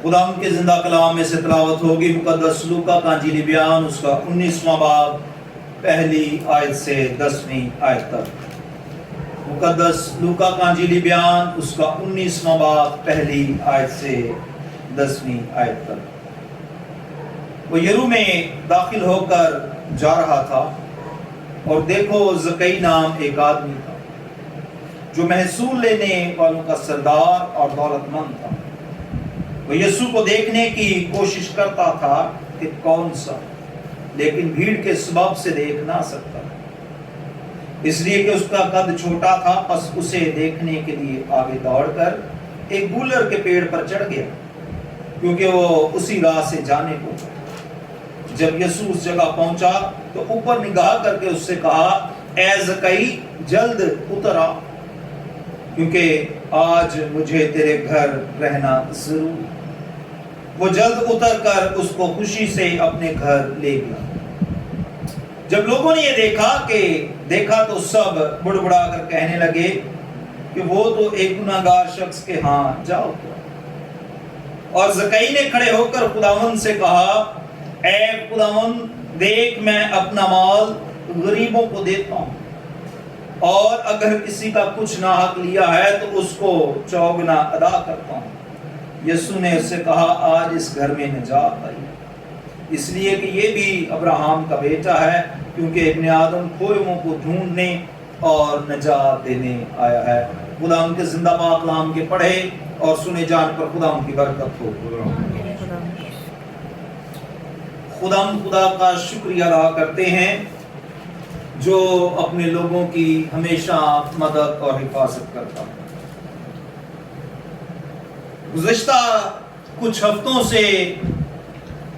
خداوند کے زندہ کلام میں سے تلاوت ہوگی مقدس لوکا کا انجیلی بیان اس کا 19واں باب پہلی آیت سے 10ویں آیت تک۔ مقدس لوکا کا انجیلی بیان اس کا 19واں باب پہلی آیت سے 10ویں آیت تک۔ وہ یرو میں داخل ہو کر جا رہا تھا اور دیکھو زکئی نام ایک آدمی تھا جو محصول لینے والوں کا سردار اور دولت مند تھا۔ وہ یسوع کو دیکھنے کی کوشش کرتا تھا کہ کون سا، لیکن بھیڑ کے سبب سے دیکھ نہ سکتا، اس لیے کہ اس کا قد چھوٹا تھا۔ پس اسے دیکھنے کے لیے آگے دوڑ کر ایک گولر کے پیڑ پر چڑھ گیا، کیونکہ وہ اسی راہ سے جانے کو تھا۔ جب یسوع اس جگہ پہنچا تو اوپر نگاہ کر کے اس سے کہا، اے زکئی جلد اتر آ، کیونکہ آج مجھے تیرے گھر رہنا ضرور۔ وہ جلد اتر کر اس کو خوشی سے اپنے گھر لے گیا۔ جب لوگوں نے یہ دیکھا تو سب بڑبڑا کر کہنے لگے کہ وہ تو ایک گناہگار شخص کے ہاں جا اترا۔ اور زکئی نے کھڑے ہو کر خداوند سے کہا، اے خداوند دیکھ میں اپنا مال غریبوں کو دیتا ہوں، اور اگر کسی کا کچھ ناحق لیا ہے تو اس کو چوگنا ادا کرتا ہوں۔ یسوع نے اس سے کہا، آج اس گھر میں نجات آئی، اس لیے کہ یہ بھی ابراہم کا بیٹا ہے، کیونکہ ابن آدم کھوئے ہوئوں کو ڈھونڈنے اور نجات دینے آیا ہے۔ خدا ان کے زندہ پاک کلام کے پڑھے اور سنے جان پر خدا ان کی برکت ہو۔ خدا کا شکریہ ادا کرتے ہیں جو اپنے لوگوں کی ہمیشہ مدد اور حفاظت کرتا ہے۔ گزشتہ کچھ ہفتوں سے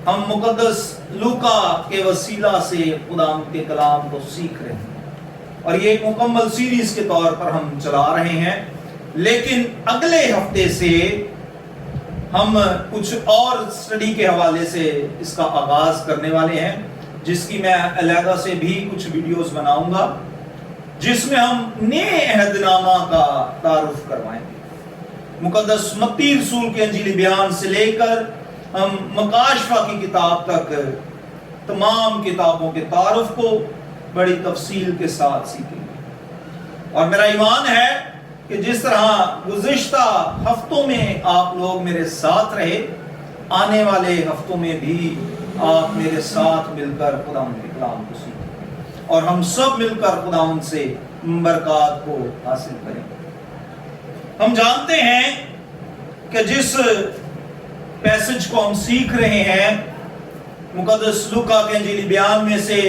ہم مقدس لوکا کے وسیلہ سے خدا کے کلام کو سیکھ رہے ہیں، اور یہ ایک مکمل سیریز کے طور پر ہم چلا رہے ہیں، لیکن اگلے ہفتے سے ہم کچھ اور سٹڈی کے حوالے سے اس کا آغاز کرنے والے ہیں، جس کی میں علیحدہ سے بھی کچھ ویڈیوز بناؤں گا، جس میں ہم نئے عہد نامہ کا تعارف کروائیں گے۔ مقدس متی رسول کے انجیلی بیان سے لے کر ہم مکاشفہ کی کتاب تک تمام کتابوں کے تعارف کو بڑی تفصیل کے ساتھ سیکھیں گے۔ اور میرا ایمان ہے کہ جس طرح گزشتہ ہفتوں میں آپ لوگ میرے ساتھ رہے، آنے والے ہفتوں میں بھی آپ میرے ساتھ مل کر خداوند کے کلام کو سیکھیں اور ہم سب مل کر خداوند سے برکات کو حاصل کریں۔ ہم جانتے ہیں کہ جس پیسج کو ہم سیکھ رہے ہیں مقدس لوکا کے انجیلی بیان میں سے،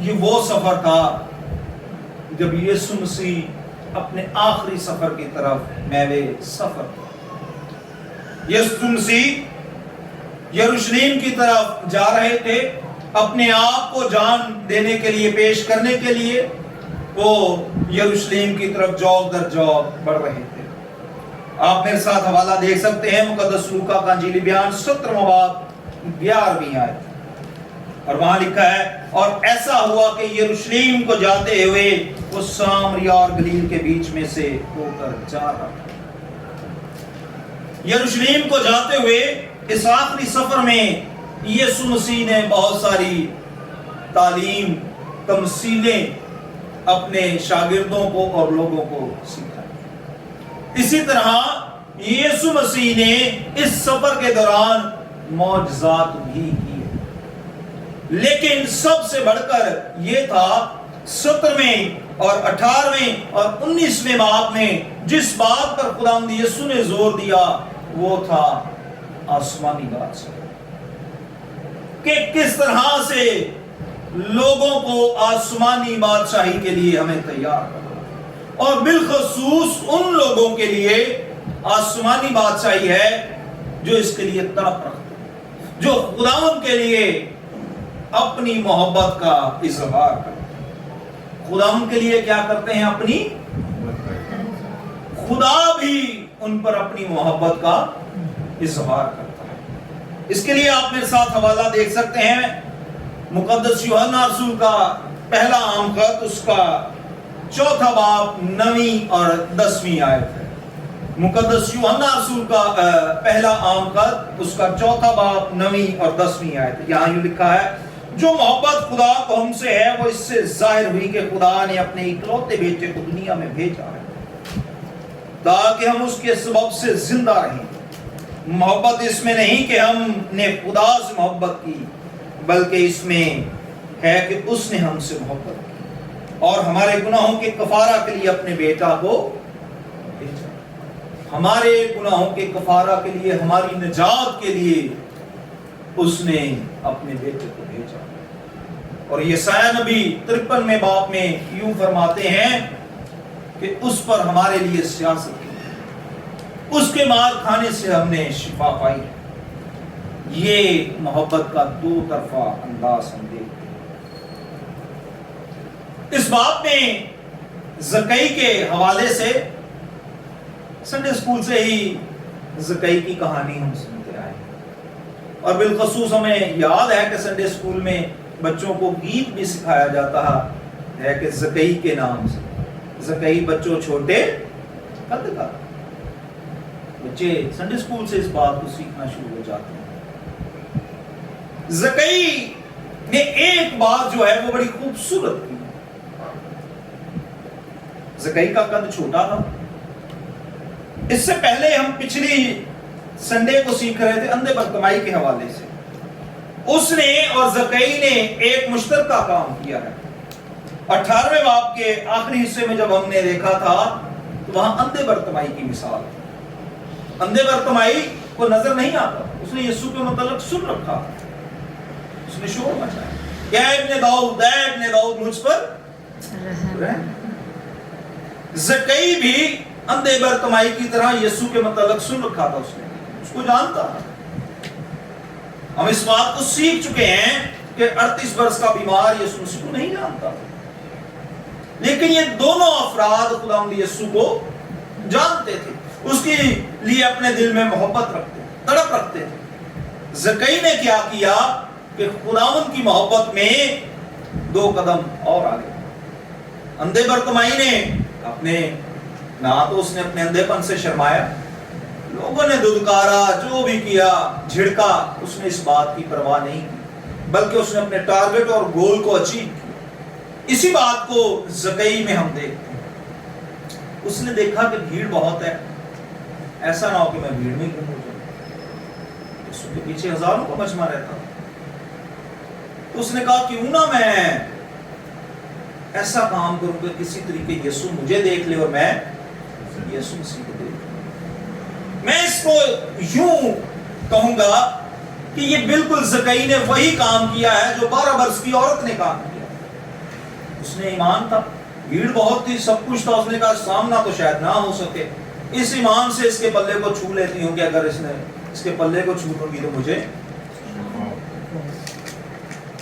یہ وہ سفر تھا جب یسوع مسیح اپنے آخری سفر کی طرف میوے سفر تھا۔ یسوع مسیح یروشلیم کی طرف جا رہے تھے، اپنے آپ کو جان دینے کے لیے، پیش کرنے کے لیے وہ یروشلیم کی طرف جوگ در جوگ بڑھ رہے تھے۔ آپ میرے ساتھ حوالہ دیکھ سکتے ہیں مقدس لوکا کا انجیلی بیان 17واں باب 11ویں آیت، اور وہاں لکھا ہے، اور ایسا ہوا کہ یروشلیم کو جاتے ہوئے وہ سامریا اور گلیل کے بیچ میں سے ہو کر جا رہا تھا۔ یروشلیم کو جاتے ہوئے اس آخری سفر میں یسوع مسیح نے بہت ساری تعلیم، تمثیلیں اپنے شاگردوں کو اور لوگوں کو سکھائی۔ اسی طرح یسوع مسیح نے اس سفر کے دوران معجزات بھی کیے، لیکن سب سے بڑھ کر یہ تھا 17ویں اور 18ویں اور 19ویں باب میں جس بات پر خداوند یسوع نے زور دیا، وہ تھا آسمانی بادشاہ، کہ کس طرح سے لوگوں کو آسمانی بادشاہی کے لیے ہمیں تیار کرنا، اور بالخصوص ان لوگوں کے لیے آسمانی بادشاہی ہے جو اس کے لیے تڑپ رکھتے ہیں، جو خداوند کے لیے اپنی محبت کا اظہار کرتے ہیں۔ خداوند کے لیے کیا کرتے ہیں؟ اپنی، خدا بھی ان پر اپنی محبت کا اظہار کرتا ہے۔ اس کے لیے آپ میرے ساتھ حوالہ دیکھ سکتے ہیں مقدس یوحنا رسول کا پہلا عام خط، اس کا 4 باب 9 اور 10 آیت ہے۔ मुकद्दस यूहन्ना रसूल का पहला आम खत, उसका 4 बाब 9वीं और 10वीं आयत। यहाँ यूं लिखा है, जो मोहब्बत खुदा को हमसे है वो इससे जाहिर हुई कि खुदा ने अपने इकलौते बेटे को दुनिया में भेजा है ताकि हम उसके सबब से जिंदा रहें। मोहब्बत इसमें नहीं कि हमने खुदा से मोहब्बत की, बल्कि इसमें है कि उसने हमसे मोहब्बत की और हमारे गुनाहों के कफारा के लिए अपने बेटा को भेजा। हमारे गुनाहों के कफारा के लिए, हमारी निजात के लिए उसने अपने बेटे को भेजा। और यशायाह नबी 53वें बाब में यूं फरमाते हैं कि उस पर हमारे लिए सियासत की, उसके मार खाने से हमने शिफा पाई। ये मोहब्बत का दो तरफा अंदाज हम देखते हैं। इस बात में ज़कई के हवाले से संडे स्कूल से ही ज़कई की कहानी हम सुनते आए और बिलखसूस हमें याद है कि संडे स्कूल में बच्चों को गीत भी सिखाया जाता है कि ज़कई के नाम से। ज़कई बच्चों छोटे कद का, बच्चे संडे स्कूल से इस बात को सीखना शुरू हो जाते हैं। ज़कई ने एक बात जो है वो बड़ी खूबसूरत की। ज़कई का कद छोटा था। इससे पहले हम पिछली संडे को सीख रहे थे अंधे बरतमाई के हवाले से। उसने और ज़कई ने एक मुश्तरका काम किया है। 18वें बाब के आखिरी हिस्से में जब हमने देखा था तो वहां अंधे बरतमाई की मिसाल थी। अंधे बरतमाई को नजर नहीं आता, उसने यीशु के मतलब सुन रखा, उसने शोर मचाया, क्या इब्ने दाऊद मुझ पर। ज़कई भी अंधे बरतमाई की तरह यीशु के मतलब सुन रखा था, उसने उसको जानता था। हम इस बात को सीख चुके हैं कि 38 वर्ष का बीमार यीशु मसीह को नहीं जानता, लेकिन ये दोनों अफराद खुदावंद यीशु को जानते थे, उसके लिए अपने दिल में मोहब्बत रखते, तड़प रखते थे। ज़कई ने क्या किया कि खुदावंद की मोहब्बत में 2 कदम और आगे। अंधे बरतमाई ने अपने ना तो उसने अपने अंधेपन से शर्माया, लोगों ने दुदकारा, जो भी किया, झिड़का, उसने इस बात की परवाह नहीं की, बल्कि उसने अपने टारगेट और गोल को अचीव किया। इसी बात को ज़कई में हम देखते हैं। उसने देखा कि भीड़ बहुत है, ऐसा ना हो कि मैं भीड़ में गुम हो जाऊं। उसके पीछे हजारों का मजमा रहता। तो उसने कहा क्यों ना मैं ऐसा काम करूं कि किसी तरीके यीशु मुझे देख ले और मैं यीशु मसीह को देख लूं। मैं इसको यूं कहूंगा कि ये बिल्कुल ज़कई ने वही काम किया है जो 12 वर्ष की औरत ने काम किया। उसने ईमान था, भीड़ बहुत थी, सब कुछ था, उसने कहा सामना तो शायद ना हो सके, इस ईमान से इसके पल्ले को छू लेती हूँ कि अगर इसने इसके पल्ले को छू लूंगी तो मुझे।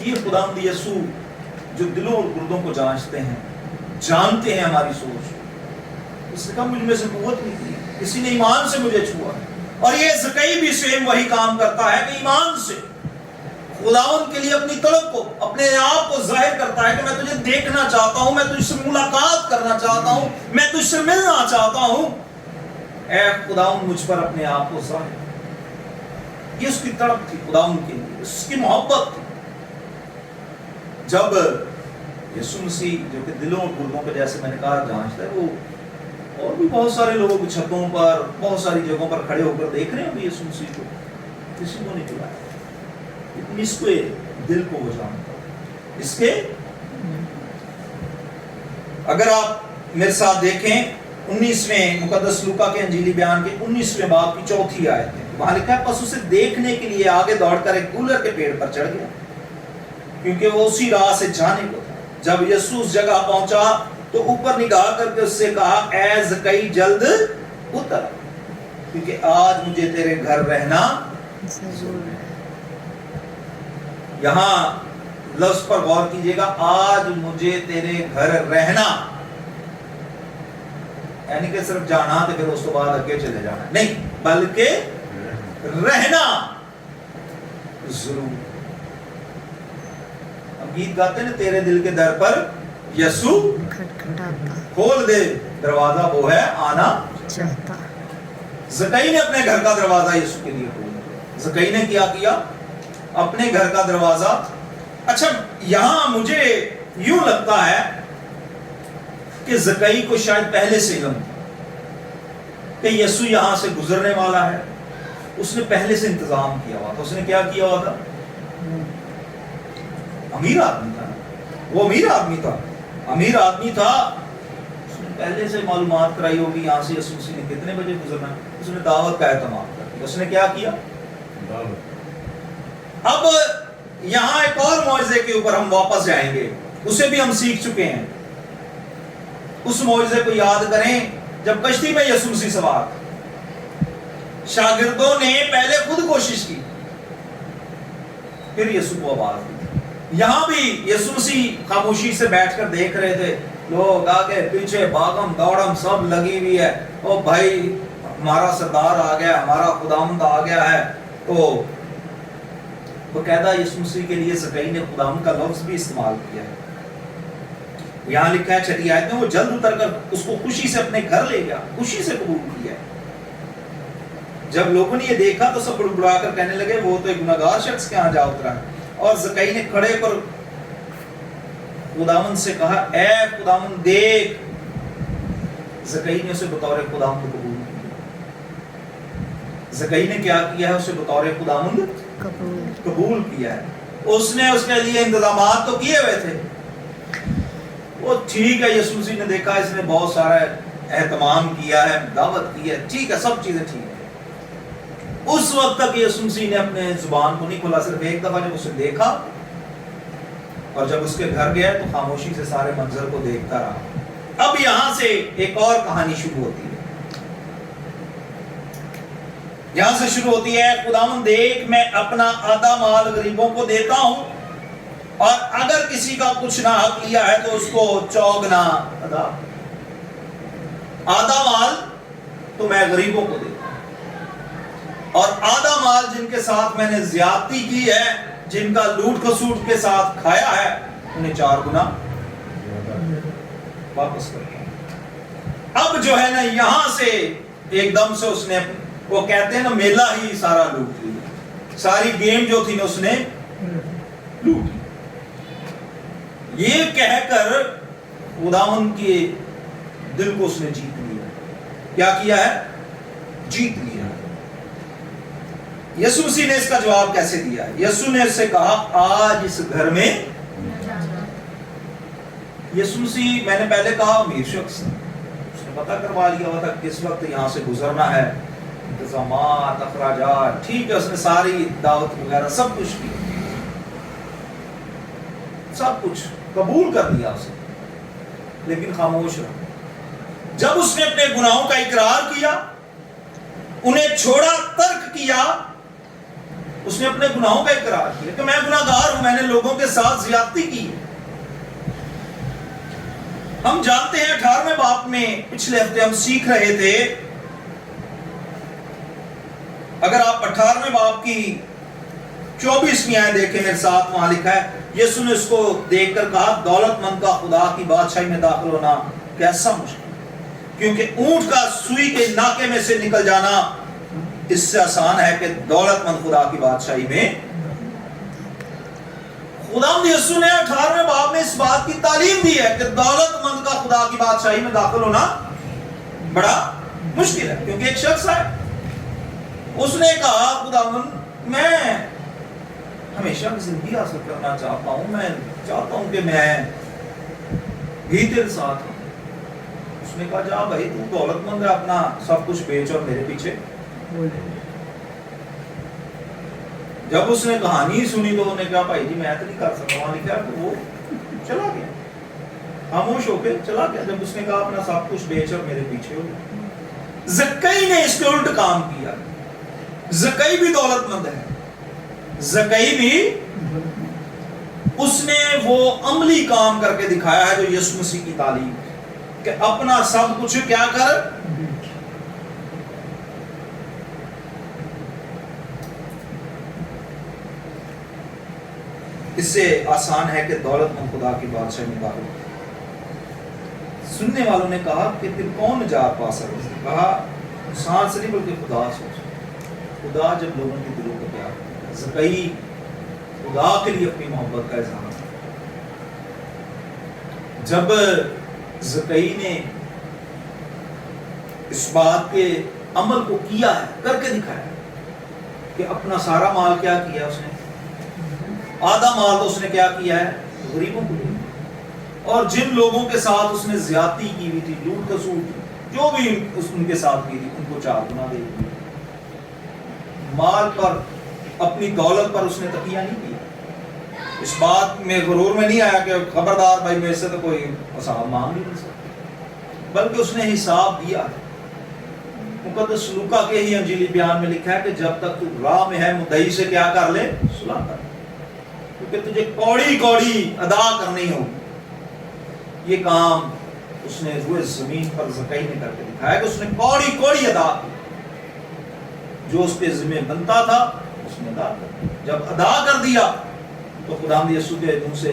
ये खुदावंद यीशु जो दिलों और गुर्दों को जांचते हैं, जानते हैं हमारी सोच, उसने कहा मुझ में से कुव्वत निकली, किसी ने ईमान से मुझे छुआ। और ये ज़कई भी सेम वही काम करता है कि ईमान से खुदावंद के लिए अपनी तलब को, अपने आप को जाहिर करता है कि मैं तुझे देखना चाहता हूं, मैं तुझसे मुलाकात करना चाहता हूं, मैं तुझसे मिलना चाहता हूं। ऐ खुदावंद मुझ पर अपने आप को जाहिर। ये उसकी तड़प थी खुदावंद के लिए, उसकी मोहब्बत थी। जब यीशु मसीह जो कि दिलों और गुर्दों पे, जैसे मैंने कहा, जांचता है, वो और भी बहुत सारे लोग छतों पर, बहुत सारी जगहों पर खड़े होकर देख रहे हैं यीशु मसीह को, किसी को नहीं बुलाया, लेकिन इसके दिल को वो जानता। इसके अगर आप मेरे साथ देखें 19वें मुकद्दस लूका के अंजीली बयान के 19वें बाब की 4थी आयत में, वहां लिखा है पशु से देखने के लिए आगे दौड़कर एक गूलर के पेड़ पर चढ़ गया, क्योंकि वो उसी राह से जाने को था। जब यीशु उस जगह पहुंचा तो ऊपर निगाह करके उससे कहा, ऐ ज़कई जल्द उतर, क्योंकि आज मुझे तेरे घर रहना जरूर है। यहाँ लफ्ज पर गौर कीजिएगा, आज मुझे तेरे घर रहना, यानी कि सिर्फ जाना तो फिर उसके बाद अकेले चले जाना नहीं, बल्कि रहना जरूर। गीत गाते हैं, तेरे दिल के दर पर यीशु खटखटाता, खोल दे दरवाजा, वो है आना चाहता। زکئی نے اپنے گھر کا دروازہ یسوع کے لیے کھولا. زکئی نے کیا کیا؟ اپنے گھر کا دروازہ. اچھا یہاں مجھے یوں لگتا ہے کہ زکئی کو شاید پہلے سے علم تھا کہ یسوع یہاں سے گزرنے والا ہے. اس نے پہلے سے انتظام کیا ہوا تھا. اس نے کیا کیا ہوا تھا؟ امیر آدمی تھا. وہ امیر آدمی تھا. اس نے پہلے سے معلومات کرائی ہوگی یہاں سے یسوع مسیح نے کتنے بجے گزرنا ہے. اس نے دعوت کا اہتمام کر دیا. اس نے کیا کیا؟ اب یہاں ایک اور معجزے کے اوپر ہم واپس جائیں گے. اسے بھی ہم سیکھ چکے ہیں. اس معجزے کو یاد کریں جب کشتی میں یسوع مسیح سوار تھا. شاگردوں نے پہلے خود کوشش کی, پھر یسوع کو آواز دی. یہاں بھی یسوع مسیح خاموشی سے بیٹھ کر دیکھ رہے تھے. لوگ آگے پیچھے بھاگم دوڑم سب لگی ہوئی ہے. او بھائی ہمارا سردار آ گیا, ہمارا خداوند آ گیا ہے. تو باقاعدہ یسوع مسیح کے لیے زکئی نے خداوند کا لفظ بھی استعمال کیا ہے. یہاں لکھا ہے 6 آیت میں, وہ جلد اتر کر اس کو خوشی سے اپنے گھر لے گیا, خوشی سے قبول کیا. جب لوگوں نے یہ دیکھا تو سب بڑبڑا کر کہنے لگے وہ تو ایک گناہگار شخص کے ہاں جا اترا ہے. اور زکئی نے کھڑے پر خداوند سے کہا, اے خداوند دیکھ. زکئی نے اسے بطور خداوند قبول کیا. زکئی نے کیا کیا ہے؟ اسے بطور خداوند قبول کیا ہے. اس نے اس کے لیے انتظامات تو کیے ہوئے تھے. وہ ٹھیک ہے, یسوع مسیح نے دیکھا اس نے بہت سارا اہتمام کیا ہے, دعوت کی ہے, ٹھیک ہے, سب چیزیں ٹھیک ہے. اس وقت تک یسوع مسیح نے اپنے زبان کو نہیں کھولا. صرف ایک دفعہ جب اسے دیکھا اور جب اس کے گھر گیا تو خاموشی سے سارے منظر کو دیکھتا رہا. اب یہاں سے ایک اور کہانی شروع ہوتی ہے. یہاں سے شروع ہوتی ہے, خداوند دیکھ میں اپنا آدھا مال غریبوں کو دیتا ہوں, اور اگر کسی کا کچھ نہ حق لیا ہے تو اس کو 4 گنا ادا. آدھا مال تو میں غریبوں کو دیتا ہوں, اور آدھا مال جن کے ساتھ میں نے زیادتی کی ہے, جن کا لوٹ کھسوٹ کے ساتھ کھایا ہے, انہیں 4 گنا واپس کرتا ہوں. اب جو ہے نا یہاں سے ایک دم سے اس نے, وہ کہتے ہیں نا میلہ ہی سارا لوٹ لیا. ساری گیم جو تھی نا اس نے لوٹ. یہ کہہ کر خداوند کے دل کو اس نے جیت لیا. کیا کیا ہے؟ جیت لیا. یسوع مسیح نے اس کا جواب کیسے دیا؟ یسوع نے اس سے کہا, آج اس گھر میں. یسوع مسیح, میں نے پہلے کہا, امیر شخص اس نے پتہ کروا لیا ہوا تھا کس وقت یہاں سے گزرنا ہے, انتظامات, اخراجات, ٹھیک ہے, اس نے ساری دعوت وغیرہ سب کچھ کی, سب کچھ قبول کر دیا اسے, لیکن خاموش رہا. جب اس نے اپنے گناہوں کا اقرار کیا, انہیں چھوڑا, ترک کیا, اس نے اپنے گناہوں کا اقرار کیا کہ میں گناہگار ہوں, میں نے لوگوں کے ساتھ زیادتی کی. ہم جانتے ہیں 18ویں باب میں پچھلے ہفتے ہم سیکھ رہے تھے, اگر آپ 18ویں باب کی 24ویں آیت دیکھیں میرے ساتھ, وہاں لکھا ہے, یسوع نے اس کو دیکھ کر کہا, دولت مند کا خدا کی بادشاہی میں داخل ہونا کیسا مشکل, کیونکہ اونٹ کا سوئی کے ناکے میں سے نکل جانا اس سے آسان ہے کہ دولت مند خدا کی بادشاہی میں. خداوند یسوع نے 18ویں باب میں اس بات کی تعلیم دی ہے کہ دولت مند کا خدا کی بادشاہی میں داخل ہونا بڑا مشکل ہے, کیونکہ ایک شخص ہے, اس نے کہا, خداوند میں ہمیشہ زندگی حاصل کرنا چاہتا ہوں, میں چاہتا ہوں کہ میں بھی تیرے ساتھ ہوں. اس نے کہا, جا بھائی تو دولت مند ہے, اپنا سب کچھ بیچ اور میرے پیچھے. جب اس نے کہانی سنی تو انہوں نے کہا, بھائی جی میں تو نہیں کر سکتا. وہاں لکھا تو وہ چلا گیا, خاموش ہو کے چلا گیا. جب اس نے کہا اپنا سب کچھ بیچ اور میرے پیچھے ہو. زکئی نے اس کے الٹ کام کیا. زکئی بھی دولت مند ہے, زکئی بھی, اس نے وہ عملی کام کر کے دکھایا ہے جو یسوع مسیح کی تعلیم کہ اپنا سب کچھ کیا کر. اس سے آسان ہے کہ دولت مند خدا کی بادشاہی میں داخل. سننے والوں نے کہا کہ پھر کون نجات پا سکے؟ کہا इंसान से नहीं बल्कि खुदा से। खुदा जब लोगों के दिलों को प्यार करता है, ज़कई खुदा के लिए अपनी मोहब्बत का इजहार करता है। जब ज़कई ने इस बात के अमल को किया है, करके दिखाया कि अपना सारा माल क्या किया उसने, आधा माल तो उसने क्या किया है, गरीबों को दिया। और जिन लोगों के साथ उसने ज्यादती की हुई थी, लूट खसूट जो भी उनके साथ की थी, उनको 4 गुना दे दिया। माल पर, अपनी दौलत पर उसने तकिया नहीं किया। इस बात में गुरूर में नहीं आया कि खबरदार भाई मेरे से तो कोई हिसाब मांग नहीं सकता, बल्कि उसने हिसाब दिया। मुकद्दस लूका के ही अंजीली बयान में लिखा है कि जब तक तू राह में है मुद्दई से क्या कर ले, सुलह कर, क्योंकि तुझे कौड़ी कौड़ी अदा करनी होगी। ये काम उसने रुए जमीन पर ज़कई ने करके दिखाया कि उसने कौड़ी कौड़ी अदा की, जो उसके जिम्मे बनता था उसने अदा कर दिया। जब अदा कर दिया तो खुदावंद यीशु के मुंह से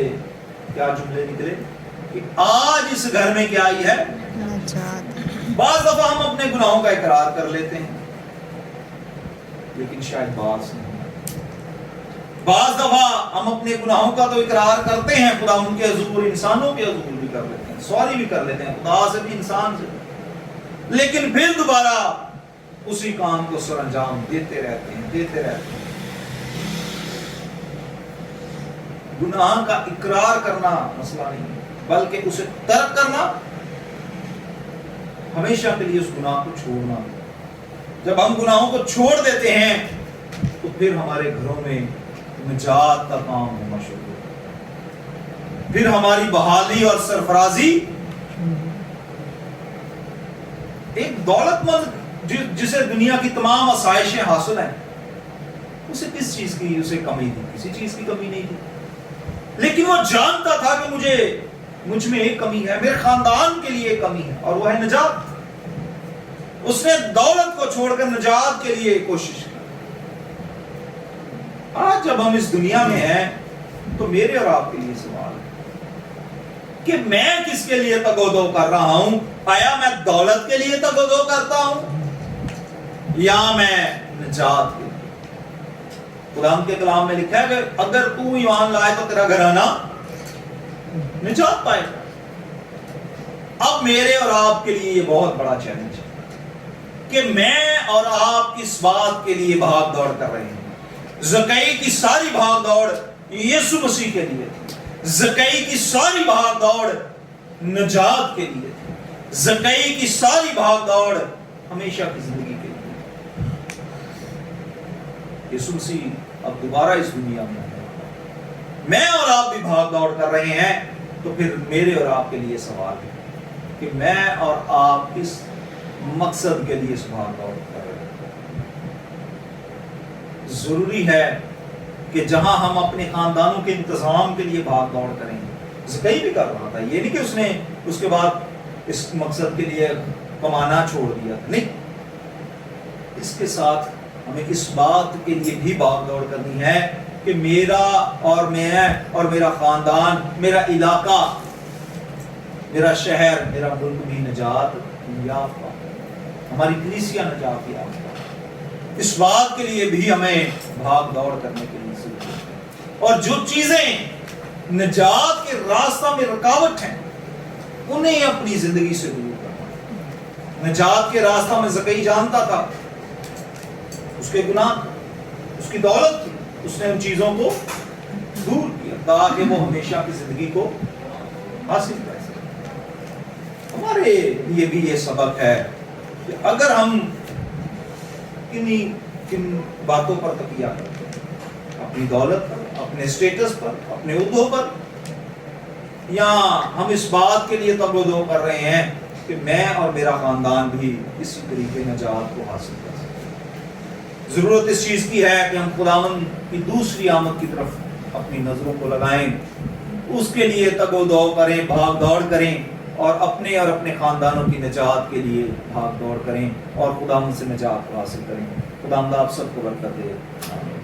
क्या जुमले निकले कि आज इस घर में क्या आई है, बाज़ दफा हम अपने गुनाहों का इकरार कर लेते हैं, लेकिन शायद बाज़ दफा हम अपने गुनाहों का तो इकरार करते हैं खुदा उनके हुजूर, इंसानों के हुजूर भी कर लेते हैं, सॉरी भी कर लेते हैं खुदा से भी, इंसान से, लेकिन फिर दोबारा उसी काम को सरअंजाम देते रहते हैं। गुनाह का इकरार करना मसला नहीं है, बल्कि उसे तर्क करना, हमेशा के लिए उस गुनाह को छोड़ना। जब हम गुनाहों को छोड़ देते हैं तो फिर हमारे घरों में निजात का काम होना शुरू होता है, फिर हमारी बहाली और सरफराजी। एक दौलतमंद जिसे दुनिया की तमाम आसाइशें हासिल हैं, उसे किस चीज की उसे कमी थी? किसी चीज की कमी नहीं थी, लेकिन वो जानता था कि मुझ में एक कमी है, मेरे खानदान के लिए एक कमी है, और वो है निजात। उसने दौलत को छोड़कर निजात के लिए कोशिश की। आज जब हम इस दुनिया में हैं तो मेरे और आपके लिए सवाल है कि मैं किसके लिए तगोदो कर रहा हूं? आया मैं दौलत के लिए तगोदो करता हूं या मैं निजात के लिए? खुदा के कलाम में लिखा है कि अगर तू ईमान लाए तो तेरा घराना निजात पाएगा। अब मेरे और आपके लिए ये बहुत बड़ा चैलेंज है कि मैं और आप किस बात के लिए भाग दौड़ कर रहे हैं। ज़कई की सारी भाग दौड़ यीशु मसीह के लिए थी, ज़कई की सारी भाग दौड़ निजात के लिए थी, ज़कई की सारी भाग दौड़ हमेशा की जिंदगी के लिए। यीशु मसीह अब दोबारा इस दुनिया में है, मैं और आप भी भाग दौड़ कर रहे हैं, तो फिर मेरे और आपके लिए सवाल है कि मैं और आप किस मकसद के लिए इस भाग दौड़ कर रहे हैं। जरूरी है कि जहां हम अपने खानदानों के इंतजाम के लिए भाग दौड़ करेंगे। ज़कई भी कर रहा था, ये नहीं कि उसने उसके बाद इस मकसद के लिए कमाना छोड़ दिया, नहीं, इसके साथ हमें इस बात के लिए भी भाग दौड़ करनी है कि मेरा और मैं और मेरा खानदान, मेरा इलाका, मेरा शहर, मेरा मुल्क भी निजात याफ्ता, हमारी कलीसिया निजात याफ्ता। इस बात के लिए भी हमें भाग दौड़ करने के लिए जरूरी है। और जो चीजें निजात के रास्ता में रुकावट हैं, उन्हें अपनी जिंदगी से दूर करना। निजात के रास्ता में ज़कई जानता था, उसके गुनाह, उसकी दौलत थी, उसने उन चीजों को दूर किया ताकि वो हमेशा की जिंदगी को हासिल कर सके। हमारे लिए भी ये सबक है कि अगर हम किन बातों पर तकिया करते हैं, अपनी दौलत पर, अपने स्टेटस पर, अपने उद्योग पर, या हम इस बात के लिए तगोदो कर रहे हैं कि मैं और मेरा खानदान भी इसी तरीके निजात को हासिल कर सके। जरूरत इस चीज की है कि हम खुदावंद की दूसरी आमद की तरफ अपनी नजरों को लगाएं, उसके लिए तगोदो करें, भाग दौड़ करें, और अपने खानदानों की निजात के लिए भाग दौड़ करें और खुदावंद से निजात को हासिल करें। खुदावंद आप सबको बरकत दे। आमीन।